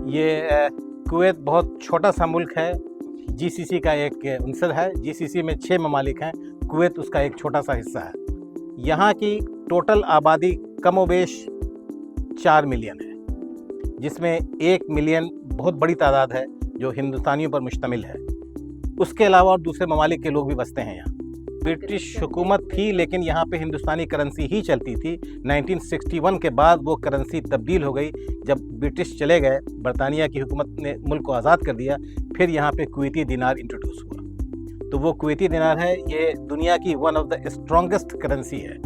ये कुवैत बहुत छोटा सा मुल्क है, जीसीसी का एक अंसर है। जीसीसी में 6 ममालिक हैं, कुवैत उसका एक छोटा सा हिस्सा है। यहाँ की टोटल आबादी कमोबेश 4 मिलियन है, जिसमें 1 मिलियन बहुत बड़ी तादाद है जो हिंदुस्तानियों पर मुश्तमिल है। उसके अलावा और दूसरे ममालिक के लोग भी बसते हैं यहाँ। ब्रिटिश हुकूमत थी, लेकिन यहाँ पे हिंदुस्तानी करेंसी ही चलती थी। 1961 के बाद वो करेंसी तब्दील हो गई। जब ब्रिटिश चले गए, बरतानिया की हुकूमत ने मुल्क को आज़ाद कर दिया, फिर यहाँ पे कुवैती दिनार इंट्रोड्यूस हुआ। तो वो कुवैती दिनार है, ये दुनिया की one of the strongest currency है।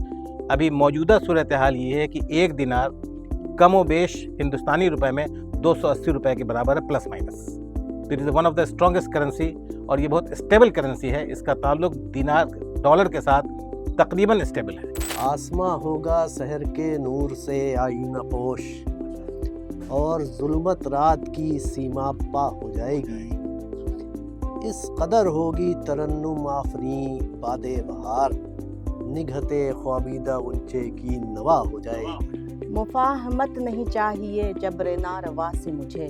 अभी मौजूदा सूरत हाल ये है कि एक दिनार कमोबेश हिंदुस्तानी रुपए में 280 रुपए के बराबर है, प्लस माइनस। तो it is one of the strongest currency और ये बहुत स्टेबल करेंसी है। इसका ताल्लुक दिनार डॉलर के साथ तकरीबन स्टेबल है। आसमां होगा शहर के नूर से आईना पोश, और जुल्मत रात की सीमा पा हो जाएगी। इस कदर होगी तरन्नुम आफरी बादे बहार, निगहते ख्वाबीदा गुंचे की नवा हो जाएगी। मुफाहमत नहीं चाहिए जब्र नारवा से मुझे,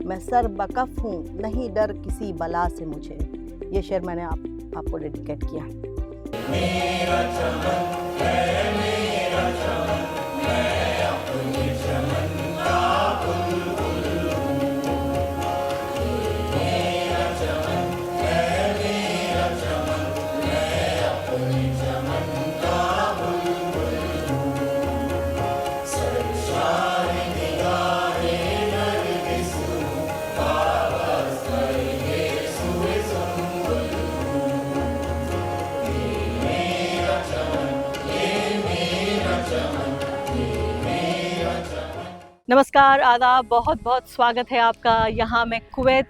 मैं सर बकफ हूँ नहीं डर किसी बला से मुझे। ये शेर मैंने आपको डेडिकेट किया। मेरा चमन है, मेरा चमन, मैं अपने चमन का बुलबुल हूँ। मेरा चमन है, मेरा चमन, मैं अपने चमन का बुलबुल हूँ। सरशार निगाहे नरगिस हूँ, वापस करके सुए सुंबुल हूँ। नमस्कार, आदाब, बहुत बहुत स्वागत है आपका। यहाँ मैं कुवैत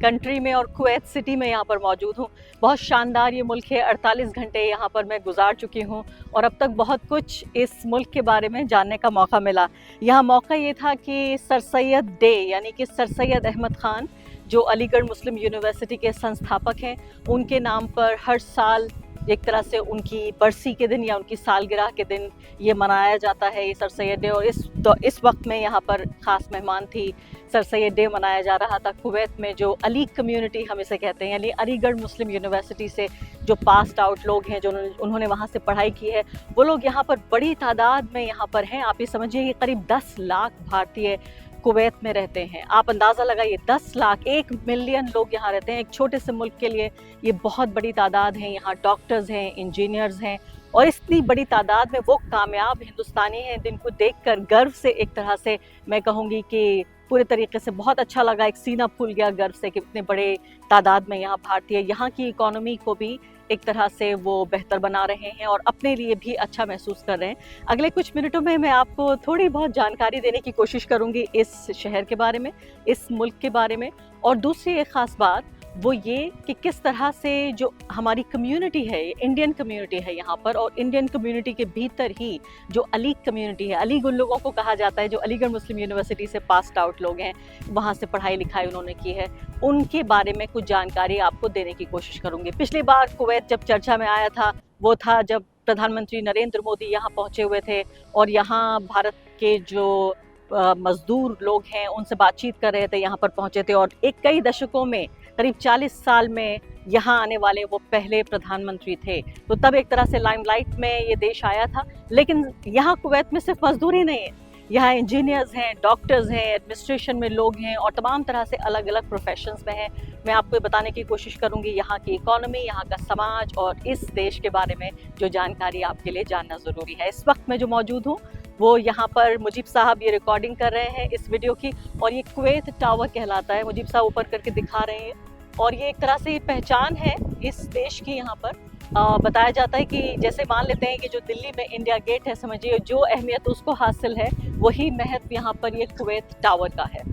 कंट्री में और कुवैत सिटी में यहाँ पर मौजूद हूँ। बहुत शानदार ये मुल्क है। 48 घंटे यहाँ पर मैं गुजार चुकी हूँ और अब तक बहुत कुछ इस मुल्क के बारे में जानने का मौका मिला। यहाँ मौका ये था कि सर सैयद डे यानी कि सर सैयद अहमद ख़ान, जो अलीगढ़ मुस्लिम यूनिवर्सिटी के संस्थापक हैं, उनके नाम पर हर साल एक तरह से उनकी बरसी के दिन या उनकी सालगिरह के दिन ये मनाया जाता है, ये सर सैयद डे। और इस वक्त में यहाँ पर ख़ास मेहमान थी। सर सैयद डे मनाया जा रहा था कुवैत में। जो अली कम्युनिटी हम इसे कहते हैं, यानी अलीगढ़ मुस्लिम यूनिवर्सिटी से जो पास्ड आउट लोग हैं, जो उन्होंने वहाँ से पढ़ाई की है, वो लोग यहाँ पर बड़ी तादाद में यहाँ पर हैं। आप ये समझिए कि करीब 10 लाख भारतीय कुवैत में रहते हैं। आप अंदाज़ा लगाइए, 10 लाख, 1 मिलियन लोग यहाँ रहते हैं। एक छोटे से मुल्क के लिए ये बहुत बड़ी तादाद है। यहाँ डॉक्टर्स हैं, इंजीनियर्स हैं, और इतनी बड़ी तादाद में वो कामयाब हिंदुस्तानी हैं जिनको देखकर गर्व से, एक तरह से मैं कहूँगी कि पूरे तरीके से बहुत अच्छा लगा। एक सीना फूल गया गर्व से कि इतने बड़े तादाद में यहाँ भारतीय यहाँ की इकोनॉमी को भी एक तरह से वो बेहतर बना रहे हैं और अपने लिए भी अच्छा महसूस कर रहे हैं। अगले कुछ मिनटों में मैं आपको थोड़ी बहुत जानकारी देने की कोशिश करूंगी इस शहर के बारे में, इस मुल्क के बारे में। और दूसरी एक ख़ास बात वो ये कि किस तरह से जो हमारी कम्युनिटी है, इंडियन कम्युनिटी है यहाँ पर, और इंडियन कम्युनिटी के भीतर ही जो अली कम्युनिटी है, अली उन लोगों को कहा जाता है जो अलीगढ़ मुस्लिम यूनिवर्सिटी से पास्ड आउट लोग हैं, वहाँ से पढ़ाई लिखाई उन्होंने की है, उनके बारे में कुछ जानकारी आपको देने की कोशिश करूँगी। पिछली बार कुवैत जब चर्चा में आया था वो था जब प्रधानमंत्री नरेंद्र मोदी यहाँ पहुँचे हुए थे और यहाँ भारत के जो मजदूर लोग हैं उनसे बातचीत कर रहे थे, यहाँ पर पहुँचे थे। और कई दशकों में, करीब 40 साल में यहाँ आने वाले वो पहले प्रधानमंत्री थे। तो तब एक तरह से लाइमलाइट में ये देश आया था। लेकिन यहाँ कुवैत में सिर्फ मजदूर ही नहीं है, यहाँ इंजीनियर्स हैं, डॉक्टर्स हैं, एडमिनिस्ट्रेशन में लोग हैं और तमाम तरह से अलग अलग प्रोफेशंस में हैं। मैं आपको बताने की कोशिश करूँगी यहाँ की इकोनॉमी, यहाँ का समाज और इस देश के बारे में जो जानकारी आपके लिए जानना ज़रूरी है। इस वक्त मैं जो मौजूद हूँ वो यहाँ पर मुजीब साहब ये रिकॉर्डिंग कर रहे हैं इस वीडियो की, और ये कुवैत टावर कहलाता है। मुजीब साहब ऊपर करके दिखा रहे हैं और ये एक तरह से पहचान है इस देश की। यहाँ पर बताया जाता है कि जैसे मान लेते हैं कि जो दिल्ली में इंडिया गेट है, समझिए जो अहमियत उसको हासिल है वही महत्व यहाँ पर ये कुवैत टावर का है।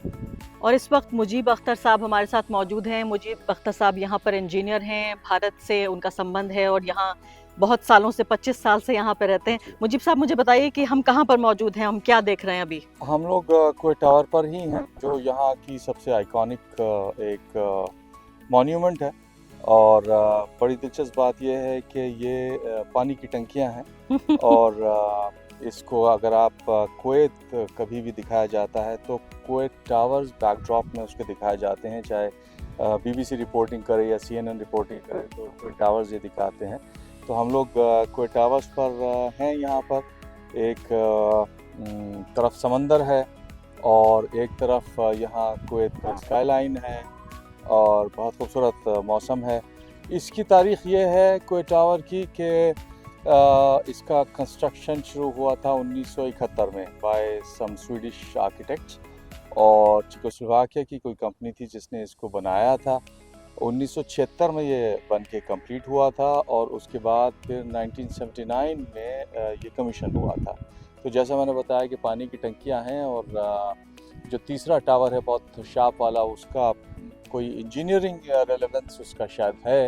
और इस वक्त मुजीब अख्तर साहब हमारे साथ मौजूद हैं। मुजीब अख्तर साहब यहाँ पर इंजीनियर हैं, भारत से उनका संबंध है और यहाँ बहुत सालों से, 25 साल से यहाँ पे रहते हैं। मुजीब साहब मुझे बताइए कि हम कहाँ पर मौजूद हैं, हम क्या देख रहे हैं अभी? हम लोग कुवैत टावर पर ही हैं, जो यहाँ की सबसे आइकॉनिक एक मॉन्यूमेंट है। और बड़ी दिलचस्प बात यह है कि ये पानी की टंकियाँ हैं और इसको अगर आप कुवैत कभी भी दिखाया जाता है तो कुवैत टावर्स बैकड्रॉप में उसके दिखाए जाते हैं, चाहे BBC रिपोर्टिंग करे या CNN रिपोर्टिंग करे तो कुवैत टावर्स ये दिखाते हैं। तो हम लोग कुवैत टावर्स पर हैं। यहाँ पर एक तरफ समंदर है और एक तरफ यहाँ कुवैत का स्काईलाइन है और बहुत खूबसूरत मौसम है। इसकी तारीख़ ये है कुवैत टावर की कि इसका कंस्ट्रक्शन शुरू हुआ था 1971 में बाय सम स्वीडिश आर्किटेक्ट्स, और चेकोस्लोवाकिया की कोई कंपनी थी जिसने इसको बनाया था। 1976 में ये बन के कम्प्लीट हुआ था और उसके बाद फिर 1979 में ये कमीशन हुआ था। तो जैसा मैंने बताया कि पानी की टंकियां हैं और जो तीसरा टावर है बहुत शार्प वाला, उसका कोई इंजीनियरिंग रेलेवेंस उसका शायद है,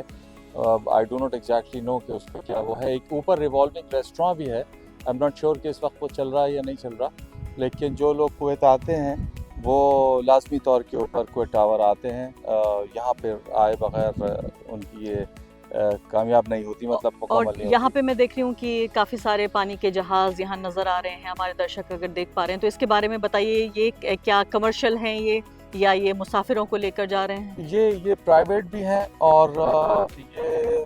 I do not exactly know कि उसका क्या वो है। एक ऊपर रिवॉल्विंग रेस्टोरेंट भी है, आई एम नॉट श्योर कि इस वक्त वो चल रहा है या नहीं चल रहा, लेकिन जो लोग कुवैत आते हैं वो लाजमी तौर के ऊपर कुवैत टावर आते हैं। यहाँ पे आए बगैर उनकी ये कामयाब नहीं होती, मतलब मुकम्मल और नहीं यहाँ होती। पे मैं देख रही हूँ कि काफ़ी सारे पानी के जहाज़ यहाँ नज़र आ रहे हैं, हमारे दर्शक अगर देख पा रहे हैं तो इसके बारे में बताइए, ये क्या कमर्शियल हैं ये या ये मुसाफिरों को लेकर जा रहे हैं? ये प्राइवेट भी हैं और ये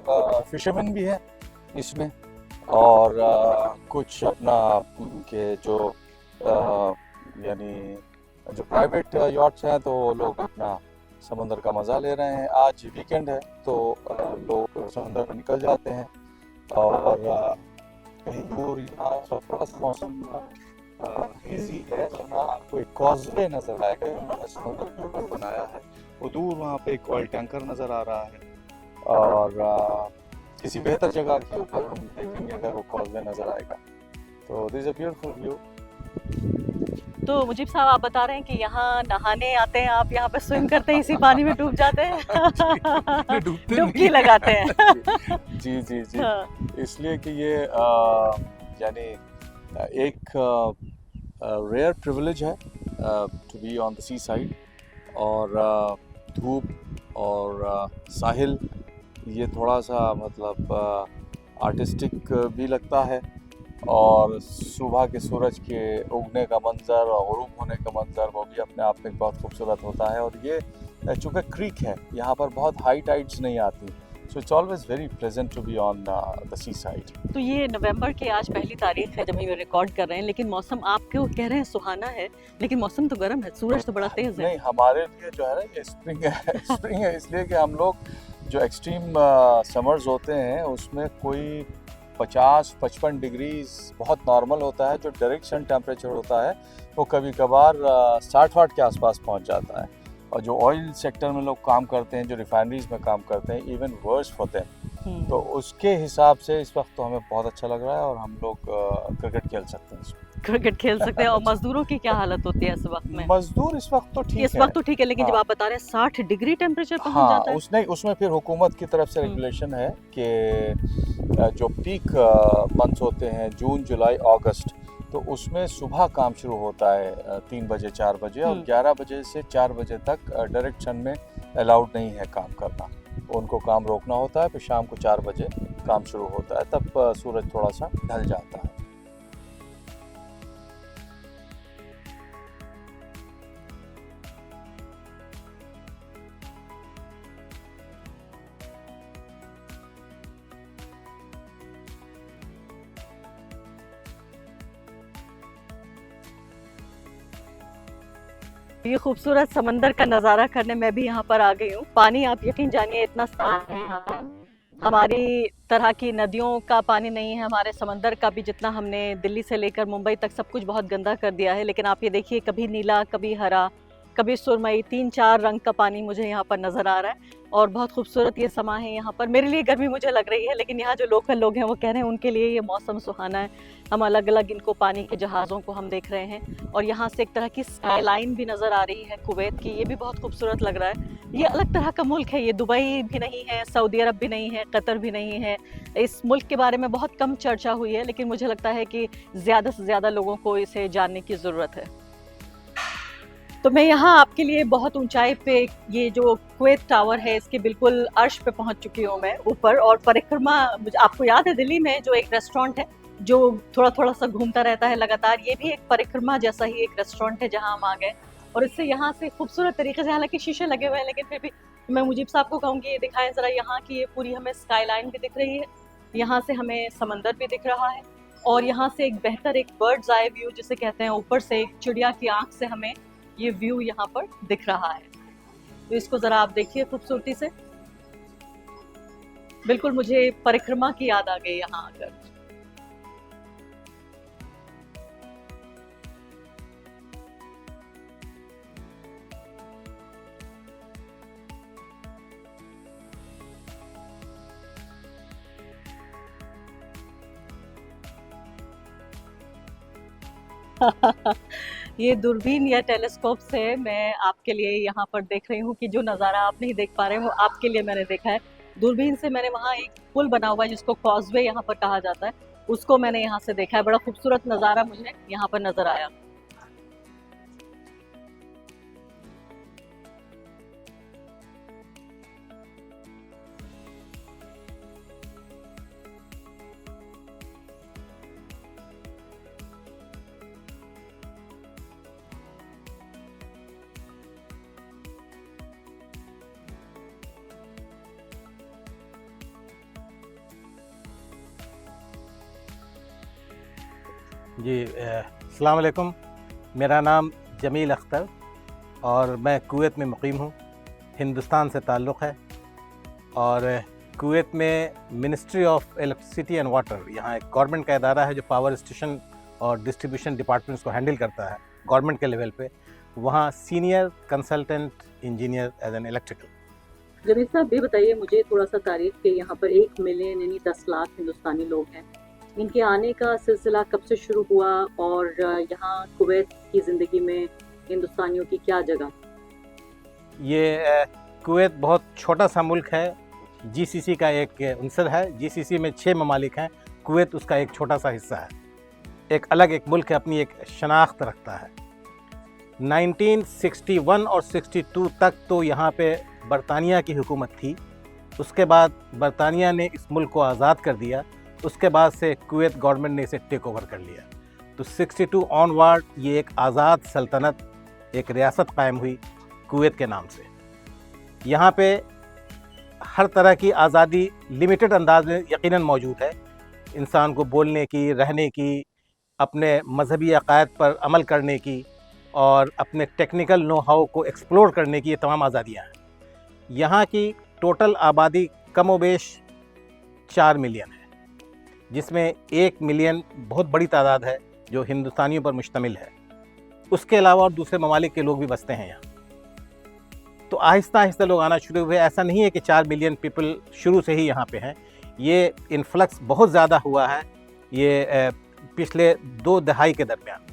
फिशरमैन भी हैं इसमें, और कुछ अपना के जो यानी जो प्राइवेट यॉट्स हैं तो वो लोग अपना समंदर का मज़ा ले रहे हैं। आज वीकेंड है तो लोग समंदर में निकल जाते हैं और कहीं दूर यहाँ थोड़ा सा मौसम हेज़ी है, वरना आपको एक कॉजवे नज़र आएगा, उन्होंने समुद्र के ऊपर बनाया है। वो दूर वहाँ पे एक ऑयल टैंकर नज़र आ रहा है और किसी बेहतर जगह के ऊपर हम देखेंगे अगर वो कॉजवे नज़र आएगा। तो this is a beautiful view. तो मुजीब साहब, आप बता रहे हैं कि यहाँ नहाने आते हैं, आप यहाँ पे स्विम करते हैं, इसी पानी में डूब जाते हैं डुबकी लगाते हैं जी जी जी, हाँ। इसलिए कि ये यानी एक रेयर प्रिविलेज है to be on the seaside, और धूप और साहिल ये थोड़ा सा मतलब आर्टिस्टिक भी लगता है, और सुबह के सूरज के उगने का मंज़र और ग़ुरूब होने का मंज़र वो भी अपने आप में बहुत खूबसूरत होता है। और ये चूँकि क्रीक है यहाँ पर बहुत हाई टाइड्स नहीं आती, so it's always very pleasant to be on the seaside. तो ये नवंबर की आज पहली तारीख है जब हम ये रिकॉर्ड कर रहे हैं, लेकिन मौसम आप क्यों कह रहे हैं सुहाना है, लेकिन मौसम तो गर्म है, सूरज तो बड़ा तेज है। नहीं, हमारे लिए जो है ना ये स्प्रिंग है स्प्रिंग है, इसलिए कि हम लोग जो एक्सट्रीम समर्स होते हैं उसमें कोई 50-55 डिग्रीज बहुत नॉर्मल होता है। जो डायरेक्ट सन टेम्परेचर होता है वो कभी कभार 60 वाट के आसपास पहुंच जाता है, और जो ऑयल सेक्टर में लोग काम करते हैं, जो रिफाइनरीज में काम करते हैं, इवन वर्स फॉर देम। तो उसके हिसाब से इस वक्त तो हमें बहुत अच्छा लग रहा है और हम लोग क्रिकेट खेल सकते हैं इसमें। क्रिकेट खेल सकते हैं। और मजदूरों की क्या हालत होती है इस वक्त में? मजदूर इस वक्त तो ठीक इस वक्त तो ठीक है, लेकिन जब हाँ। आप बता रहे हैं 60 डिग्री टेम्परेचर पहुंच हाँ, जाता है। उसमें फिर हुकूमत की तरफ से रेगुलेशन है कि जो पीक मंथ्स होते हैं जून जुलाई अगस्त, तो उसमें सुबह काम शुरू होता है 3 बजे 4 बजे, और 11 बजे से 4 बजे तक डायरेक्ट सन में अलाउड नहीं है काम करना, उनको काम रोकना होता है। फिर शाम को 4 बजे काम शुरू होता है, तब सूरज थोड़ा सा ढल जाता है। ये खूबसूरत समंदर का नज़ारा करने मैं भी यहाँ पर आ गई हूँ। पानी आप यकीन जानिए इतना साफ है यहाँ पर, हमारी तरह की नदियों का पानी नहीं है, हमारे समंदर का भी जितना हमने दिल्ली से लेकर मुंबई तक सब कुछ बहुत गंदा कर दिया है। लेकिन आप ये देखिए, कभी नीला, कभी हरा, कभी सुरमई, 3-4 रंग का पानी मुझे यहाँ पर नज़र आ रहा है, और बहुत खूबसूरत ये समा है यहाँ पर। मेरे लिए गर्मी मुझे लग रही है, लेकिन यहाँ जो लोकल लोग हैं वो कह रहे हैं उनके लिए ये मौसम सुहाना है। हम अलग अलग इनको पानी के जहाज़ों को हम देख रहे हैं, और यहाँ से एक तरह की स्काईलाइन भी नज़र आ रही है कुवैत की, ये भी बहुत खूबसूरत लग रहा है। ये अलग तरह का मुल्क है, ये दुबई भी नहीं है, सऊदी अरब भी नहीं है, कतर भी नहीं है। इस मुल्क के बारे में बहुत कम चर्चा हुई है, लेकिन मुझे लगता है कि ज़्यादा से ज़्यादा लोगों को इसे जानने की ज़रूरत है। तो मैं यहाँ आपके लिए बहुत ऊंचाई पे, ये जो कुवैत टावर है इसके बिल्कुल अर्श पे पहुँच चुकी हूँ मैं ऊपर, और परिक्रमा। आपको याद है दिल्ली में जो एक रेस्टोरेंट है जो थोड़ा थोड़ा सा घूमता रहता है लगातार। ये भी एक परिक्रमा जैसा ही एक रेस्टोरेंट है जहाँ हम आ गए, और इससे यहाँ से खूबसूरत तरीके से, हालांकि शीशे लगे हुए हैं लेकिन फिर भी मैं मुजीब साहब को कहूँगी ये दिखाएं ज़रा यहाँ की। ये पूरी हमें स्काई लाइन भी दिख रही है, यहाँ से हमें समंदर भी दिख रहा है, और यहाँ से एक बेहतर एक बर्ड्स आई व्यू जिसे कहते हैं, ऊपर से एक चिड़िया की आँख से हमें ये व्यू यहाँ पर दिख रहा है। तो इसको ज़रा आप देखिए खूबसूरती से, बिल्कुल मुझे परिक्रमा की याद आ गई यहाँ आकर। ये दूरबीन या टेलीस्कोप से मैं आपके लिए यहाँ पर देख रही हूँ कि जो नज़ारा आप नहीं देख पा रहे हो आपके लिए मैंने देखा है। दूरबीन से मैंने वहाँ एक पुल बना हुआ है जिसको कॉजवे यहाँ पर कहा जाता है, उसको मैंने यहाँ से देखा है। बड़ा खूबसूरत नज़ारा मुझे यहाँ पर नज़र आया। जी अस्सलाम वालेकुम, मेरा नाम जमील अख्तर और मैं कुवैत में मुकीम हूँ। हिंदुस्तान से ताल्लुक़ है और कुवैत में ministry of electricity and water, यहाँ एक गवर्नमेंट का इदारा है जो पावर स्टेशन और डिस्ट्रीब्यूशन डिपार्टमेंट्स को हैंडल करता है गवर्नमेंट के लेवल पे। वहाँ senior consultant engineer as an electrical. Jamil साहब ये बताइए मुझे थोड़ा सा तारीफ के, यहाँ पर 1 मिलियन यानी 10 लाख हिंदुस्तानी लोग हैं, इनके आने का सिलसिला कब से शुरू हुआ और यहाँ कुवैत की ज़िंदगी में हिंदुस्तानियों की क्या जगह? ये कुवैत बहुत छोटा सा मुल्क है, जीसीसी का एक अंसर है। जीसीसी में 6 ममालिक हैं, कुवैत उसका एक छोटा सा हिस्सा है। एक अलग एक मुल्क है, अपनी एक शनाख्त रखता है। 1961 और 62 तक तो यहाँ पे बरतानिया की हुकूमत थी। उसके बाद बरतानिया ने इस मुल्क को आज़ाद कर दिया। उसके बाद से कुवैत गवर्नमेंट ने इसे टेक ओवर कर लिया। तो 62 ऑनवर्ड ये एक आज़ाद सल्तनत, एक रियासत कायम हुई कुवैत के नाम से। यहाँ पे हर तरह की आज़ादी लिमिटेड अंदाज में यकीनन मौजूद है। इंसान को बोलने की, रहने की, अपने मजहबी अक़ायद पर अमल करने की और अपने टेक्निकल नो हाउ को एक्सप्लोर करने की ये तमाम आज़ादियाँ हैं। यहाँ की टोटल आबादी कमोबेश 4 मिलियन है, जिसमें 1 मिलियन बहुत बड़ी तादाद है जो हिंदुस्तानियों पर मुश्तमिल है। उसके अलावा और दूसरे ममालिक के लोग भी बसते हैं यहाँ। तो आहिस्ता आहिस्ता लोग आना शुरू हुए। ऐसा नहीं है कि 4 मिलियन पीपल शुरू से ही यहाँ पे हैं। ये इन्फ्लक्स बहुत ज़्यादा हुआ है ये पिछले 2 दहाई के दरमियान,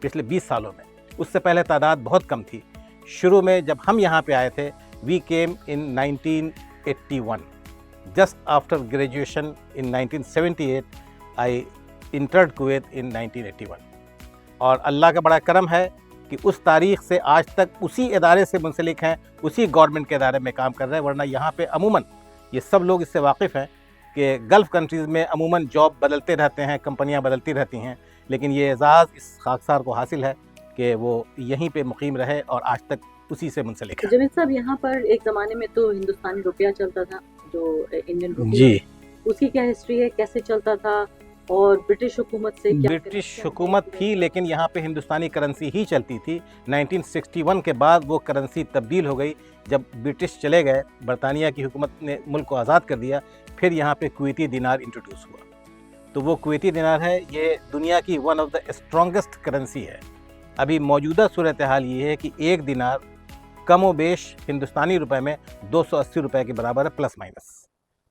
पिछले 20 सालों में। उससे पहले तादाद बहुत कम थी। शुरू में जब हम यहाँ पे आए थे, we came in 1981। Just after graduation in 1978, I entered Kuwait in 1981। और अल्लाह का बड़ा करम है कि उस तारीख़ से आज तक उसी इदारे से मुंसलिक हैं, उसी गवर्नमेंट के इदारे में काम कर रहे हैं। वरना यहाँ पे अमूमन ये सब लोग इससे वाकिफ़ हैं कि गल्फ़ कंट्रीज़ में अमूमन जॉब बदलते रहते हैं, कंपनियाँ बदलती रहती हैं, लेकिन ये एज़ाज़ इस खाकसार को हासिल है कि वो यहीं पे मुकीम रहे और आज तक उसी से मुंसलिक है। जमील साहब यहाँ पर एक ज़माने में तो हिंदुस्तानी रुपया चलता था, जो इंडियन रुपया, जी, उसकी क्या हिस्ट्री है, कैसे चलता था और ब्रिटिश हुकूमत से क्या ब्रिटिश हुकूमत थी लेकिन यहाँ पे हिंदुस्तानी करेंसी ही चलती थी। 1961 के बाद वो करेंसी तब्दील हो गई। जब ब्रिटिश चले गए, बरतानिया की हुकूमत ने मुल्क को आज़ाद कर दिया, फिर यहाँ पे कुवैती दिनार इंट्रोड्यूस हुआ। तो वो कुवैती दिनार है, ये दुनिया की one of the strongest currency है। अभी मौजूदा सूरत हाल ये है कि 1 दिनार कमो बेश हिंदुस्तानी रुपए में 280 रुपए के बराबर है, प्लस माइनस।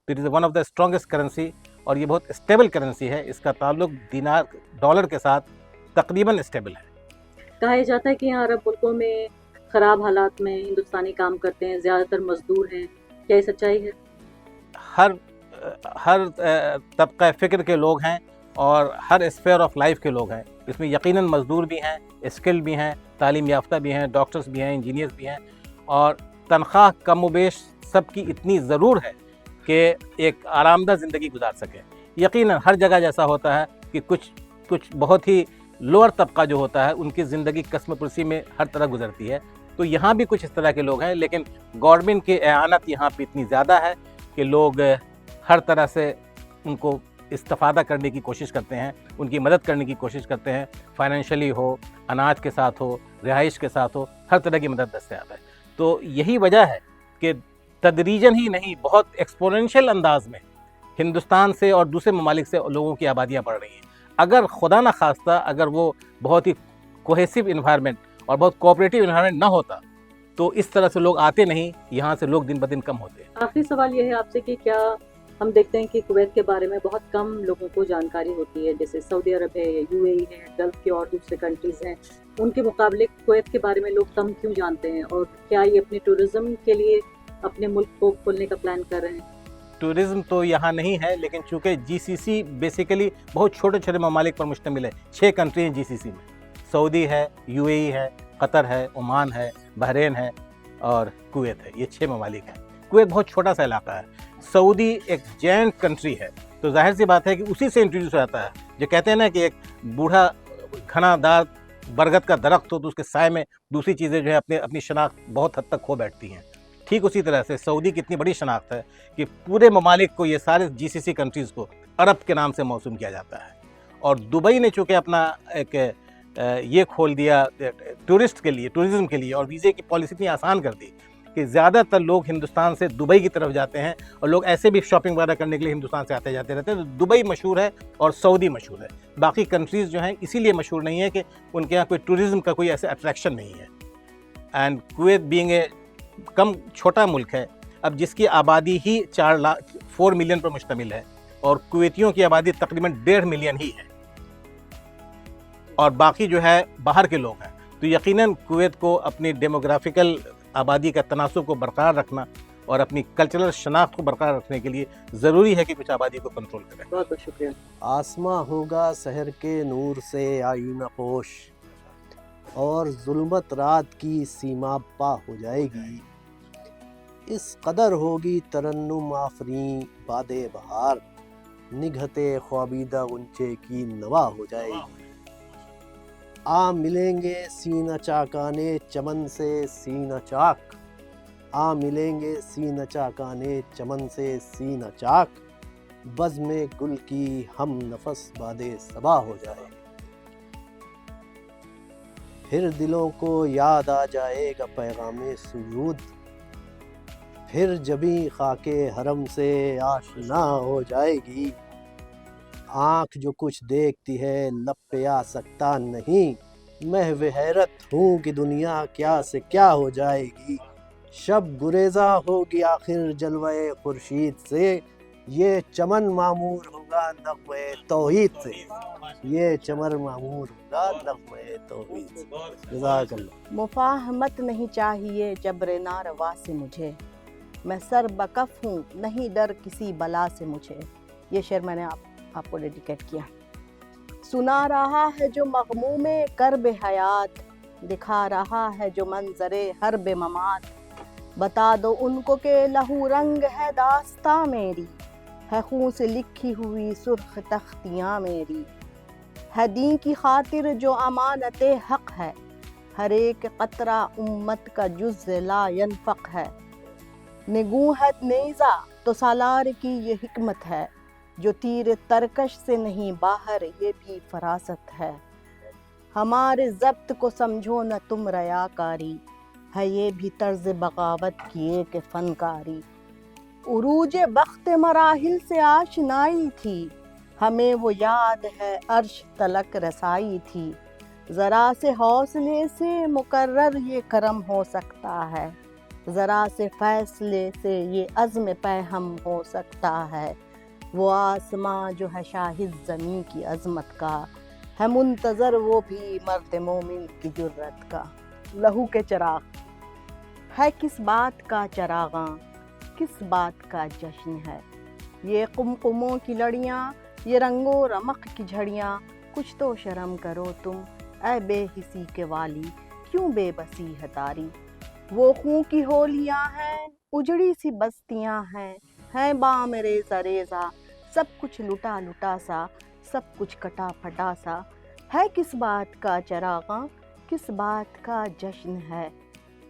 तो it is one of the strongest currency और ये बहुत स्टेबल करेंसी है। इसका ताल्लुक दिनार डॉलर के साथ तकरीबन स्टेबल है। कहा जाता है कि यहाँ अरब मुल्कों में ख़राब हालात में हिंदुस्तानी काम करते हैं, ज़्यादातर मजदूर हैं, क्या ये सच्चाई है? हर तबका फ़िक्र के लोग हैं और हर स्फेयर ऑफ लाइफ के लोग हैं। इसमें यकीनन मज़दूर भी हैं, स्किल्ड भी हैं, तालीम याफ्ता भी हैं, डॉक्टर्स भी हैं, इंजीनियर्स भी हैं, और तनख्वाह कम-ओ-बेश सबकी इतनी ज़रूर है कि एक आरामदा ज़िंदगी गुजार सकें। यकीनन हर जगह जैसा होता है, कि कुछ कुछ बहुत ही लोअर तबका जो होता है उनकी ज़िंदगी कस्मपुरसी में हर तरह गुजरती है। तो यहाँ भी कुछ इस तरह के लोग हैं, लेकिन गवर्नमेंट की एआनत यहाँ पे इतनी ज़्यादा है कि लोग हर तरह से उनको इस्तेफ़ादा करने की कोशिश करते हैं, उनकी मदद करने की कोशिश करते हैं। फाइनेंशियली हो, अनाज के साथ हो, रिहाइश के साथ हो, हर तरह की मदद दस्तयाब है। तो यही वजह है कि तदरीजन ही नहीं, बहुत एक्सपोनेंशियल अंदाज में हिंदुस्तान से और दूसरे ममालिक से लोगों की आबादियाँ बढ़ रही हैं। अगर खुदा न खास्ता अगर वो बहुत ही कोहेसिव इन्वायरमेंट और बहुत कोऑपरेटिव इन्वायरमेंट ना होता तो इस तरह से लोग आते नहीं, यहाँ से लोग दिन ब दिन कम होते। आखिरी सवाल ये है आपसे कि क्या हम देखते हैं कि कुवैत के बारे में बहुत कम लोगों को जानकारी होती है, जैसे सऊदी अरब है या यूएई है, गल्फ के और दूसरे कंट्रीज़ हैं, उनके मुकाबले कुवैत के बारे में लोग कम क्यों जानते हैं? और क्या ये अपने टूरिज़्म के लिए अपने मुल्क को खोलने का प्लान कर रहे हैं? टूरिज़्म तो यहाँ नहीं है, लेकिन चूँकि जीसीसी बेसिकली बहुत छोटे छोटे ममालिक पर मुश्तमिल है। 6 कंट्री हैं जीसीसी में, सऊदी है, यूएई है, कतर है, ओमान है, बहरीन है और कुवैत है। ये 6 ममालिक हैं। कुवैत बहुत छोटा सा इलाका है। सऊदी एक जैंट कंट्री है, तो जाहिर सी बात है कि उसी से इंट्रोड्यूस हो जाता है। जो कहते हैं ना कि एक बूढ़ा घनादार बरगद का दरख्त हो तो उसके साए में दूसरी चीज़ें जो है अपनी शनाख्त बहुत हद तक खो बैठती हैं। ठीक उसी तरह से सऊदी की इतनी बड़ी शनाख्त है कि पूरे ममालिक को, ये सारे जीसीसी कंट्रीज़ को अरब के नाम से मौसूम किया जाता है। और दुबई ने चूँकि अपना एक ये खोल दिया टूरिस्ट के लिए, टूरिज़्म के लिए, और वीज़े की पॉलिसी इतनी आसान कर दी कि ज़्यादातर लोग हिंदुस्तान से दुबई की तरफ जाते हैं और लोग ऐसे भी शॉपिंग वगैरह करने के लिए हिंदुस्तान से आते जाते रहते हैं। तो दुबई मशहूर है और सऊदी मशहूर है। बाकी कंट्रीज़ जो हैं इसीलिए मशहूर नहीं है कि उनके यहाँ कोई टूरिज़्म का कोई ऐसा अट्रैक्शन नहीं है। एंड कुवैत बीइंग ए कम छोटा मुल्क है, अब जिसकी आबादी ही 4 मिलियन पर मुश्तमिल है और कुवैतियों की आबादी तकरीबन 1.5 मिलियन ही है और बाकी जो है बाहर के लोग हैं, तो यकीनन कुवैत को अपनी डेमोग्राफिकल आबादी का तनासुब को बरकरार रखना और अपनी कल्चरल शनाख्त को बरकरार रखने के लिए ज़रूरी है कि कुछ आबादी को कंट्रोल करें। बहुत बहुत शुक्रिया। आसमां होगा शहर के नूर से आईना पोश और जुल्मत रात की सीमा पा हो जाएगी। इस कदर होगी तरन्नुम आफरी बादे बहार, निगहते ख्वाबीदा गुंचे की नवा हो जाएगी। आ मिलेंगे सीना चाकाने चमन से सीना चाक, आ मिलेंगे सीना चाकाने चमन से सीना चाक, बज़्म गुल की हम नफस बादे सबा हो जाए। फिर दिलों को याद आ जाएगा पैगामे सुजूद, फिर जबी खाके हरम से आशना हो जाएगी। आँख जो कुछ देखती है लब पे आ सकता नहीं, महव हैरत हूँ कि दुनिया क्या से क्या हो जाएगी। शब गुरेजा होगी आखिर जलवे खुर्शीद से, ये चमन मामूर होगा नग़्मे तौहीद से, ये चमन मामूर होगा नग़्मे तौहीद से। जज़ाकल्लाह। मुफाहमत नहीं चाहिए जब्र नारवा से मुझे, मैं सर बकफ हूँ नहीं डर किसी बला से मुझे। ये शेर मैंने आपको डेडिकेट किया। सुना रहा है जो मग़मूम कर्ब हयात, दिखा रहा है जो मंजरे हर्ब ममात, बता दो उनको के लहू रंग है दास्तां मेरी, है खून से लिखी हुई सुर्ख तख्तियाँ मेरी। है दीन की खातिर जो अमानत हक है, हर एक कतरा उम्मत का जुज़ ला यनफ़क़ है। निगूहत नेज़ा तो सालार की ये हिकमत है, जो तीर तरकश से नहीं बाहर ये भी फरासत है। हमारे ज़ब्त को समझो न तुम रयाकारी, है ये भी तर्ज बगावत की एक फनकारी। उरूज बख्त मराहिल से आशनाई थी, हमें वो याद है अर्श तलक रसाई थी। ज़रा से हौसले से मुकर्रर ये करम हो सकता है, ज़रा से फैसले से ये अज़्म पैहम हो सकता है। वो आसमां जो है शाहिद ज़मीं की अज़मत का, है मुंतज़र वो भी मर्द मोमिन की जुर्रत का। लहू के चिराग है किस बात का चरागां, किस बात का जश्न है। ये कुमकुमों की लड़ियाँ, ये रंगो रमक की झड़ियाँ, कुछ तो शर्म करो तुम ऐ बेहिसी के वाली, क्यों बेबसी है तारी। वो खूं की होलियाँ हैं, उजड़ी सी बस्तियाँ हैं, हैं बाम रेज़ा रेज़ा, सब कुछ लुटा लुटा सा, सब कुछ कटा फटा सा है, किस बात का चरागा, किस बात का जश्न है।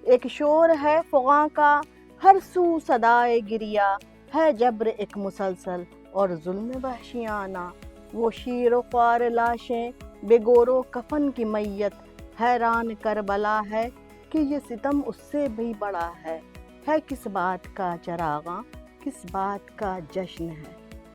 एक शोर है फ़ुग़ां का, हर सू सदाए गिरिया, है जब्र एक मुसलसल और जुल्म वहशियाना। वो शीर व ख्वार लाशें, बेगोरो कफन की मैयत, हैरान करबला है कि ये सितम उससे भी बड़ा है किस बात का चरागा, किस बात का जश्न है।